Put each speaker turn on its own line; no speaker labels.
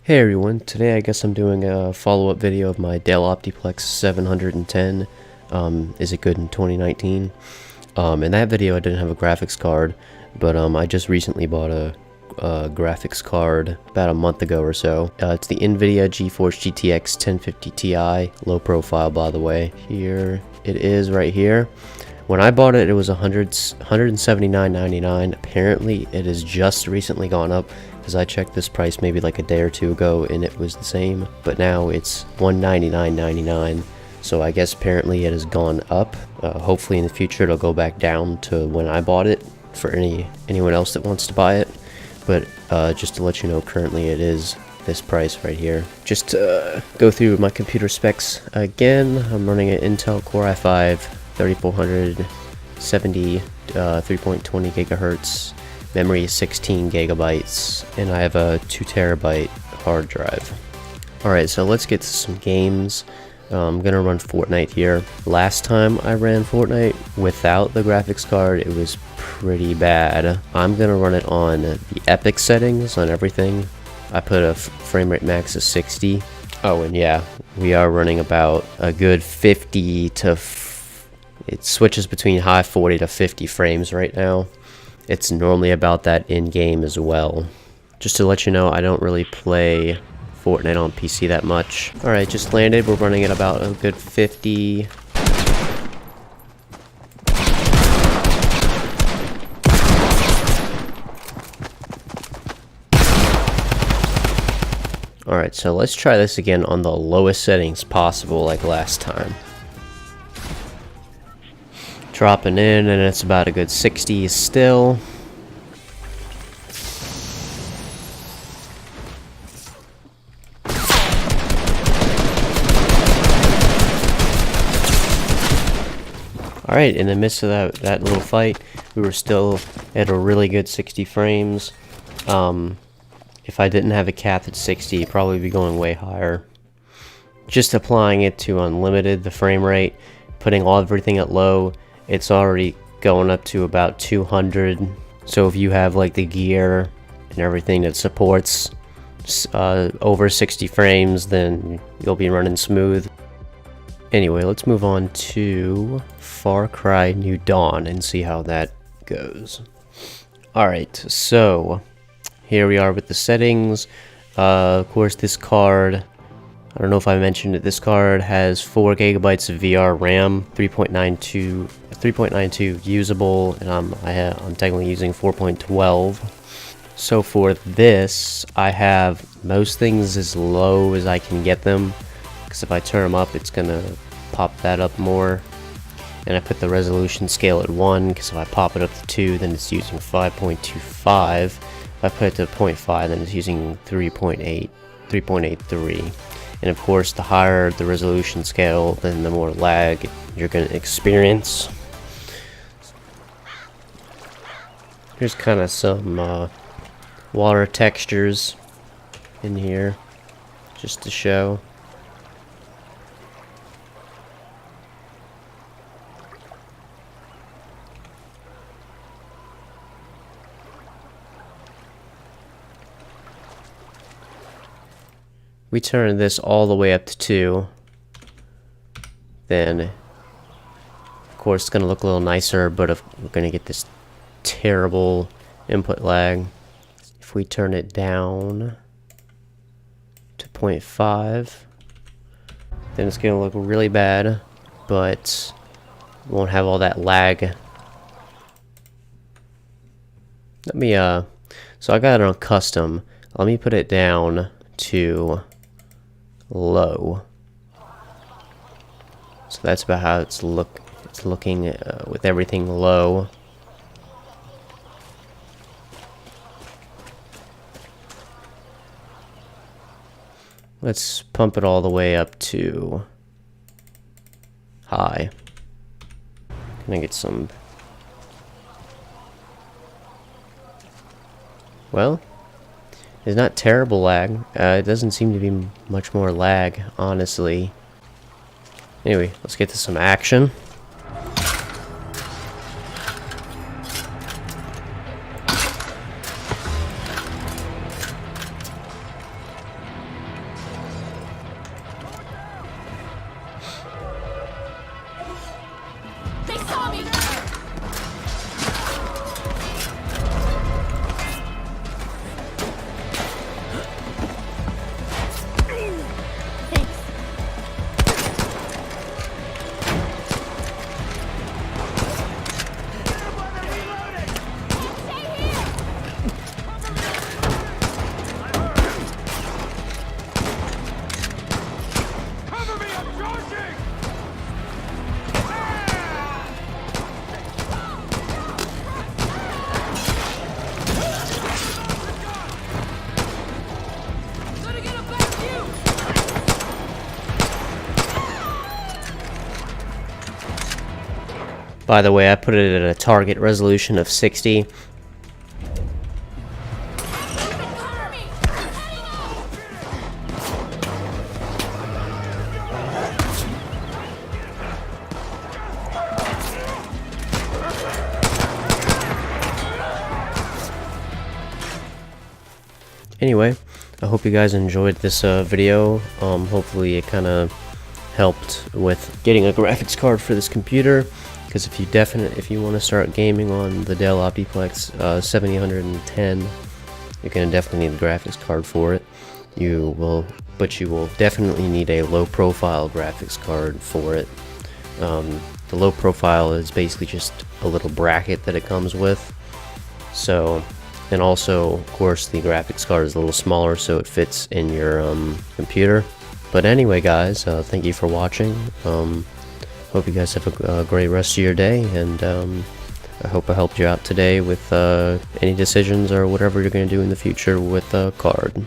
Hey everyone, today I guess I'm doing a follow-up video of my Dell Optiplex 710, is it good in 2019? In that video I didn't have a graphics card, but I just recently bought a graphics card about a month ago or so. It's the NVIDIA Geforce GTX 1050 Ti, low profile by the way. Here it is right here. When I bought it, it was $179.99. Apparently it has just recently gone up, because I checked this price maybe like a day or two ago and it was the same, but now it's $199.99. So I guess apparently it has gone up. Hopefully in the future it'll go back down to when I bought it for anyone else that wants to buy it. But just to let you know, currently it is this price right here. Just to go through my computer specs again, I'm running an Intel Core i5 3470 3.20 gigahertz. Memory is 16 gigabytes, and I have a 2 terabyte hard drive. Alright, so let's get to some games. I'm gonna run Fortnite here. Last time I ran Fortnite without the graphics card, it was pretty bad. I'm gonna run it on the epic settings on everything. I put a frame rate max of 60. Oh, and yeah, we are running about a good 50 to it switches between high 40 to 50 frames right now. It's normally about that in-game as well. Just to let you know, I don't really play Fortnite on PC that much. Alright, just landed. We're running at about a good 50. Alright, so let's try this again on the lowest settings possible like last time. Dropping in, and it's about a good 60 still. Alright, in the midst of that little fight, we were still at a really good 60 frames. If I didn't have a cap at 60, it'd probably be going way higher. Just applying it to unlimited, the frame rate, putting everything at low, it's already going up to about 200. So if you have like the gear and everything that supports over 60 frames, then you'll be running smooth. Anyway, let's move on to Far Cry New Dawn and see how that goes. Alright, so here we are with the settings. Of course, this card, I don't know if I mentioned it, this card has 4 gigabytes of VR RAM, 3.92 usable, and I'm technically using 4.12. So for this, I have most things as low as I can get them, because if I turn them up, it's gonna pop that up more. And I put the resolution scale at 1, because if I pop it up to 2, then it's using 5.25. If I put it to 0.5, then it's using 3.83. And of course, the higher the resolution scale, then the more lag you're going to experience. Here's kind of some water textures in here, just to show. We turn this all the way up to 2, then of course it's going to look a little nicer, but we're going to get this terrible input lag. If we turn it down to 0.5, then it's going to look really bad, but won't have all that lag. Let me so I got it on custom. Let me put it down to low. So that's about how it's looking with everything low. Let's pump it all the way up to high. Can I get some? Well, it's not terrible lag. It doesn't seem to be much more lag, honestly. Anyway, let's get to some action. By the way, I put it at a target resolution of 60. Anyway, I hope you guys enjoyed this video. Hopefully it kind of helped with getting a graphics card for this computer, because if you want to start gaming on the Dell Optiplex 7010, you're going to definitely need a graphics card for it. But you will definitely need a low profile graphics card for it. The low profile is basically just a little bracket that it comes with. So, and also, of course, the graphics card is a little smaller, so it fits in your computer. But anyway, guys, thank you for watching. Hope you guys have a great rest of your day, and I hope I helped you out today with any decisions or whatever you're going to do in the future with a card.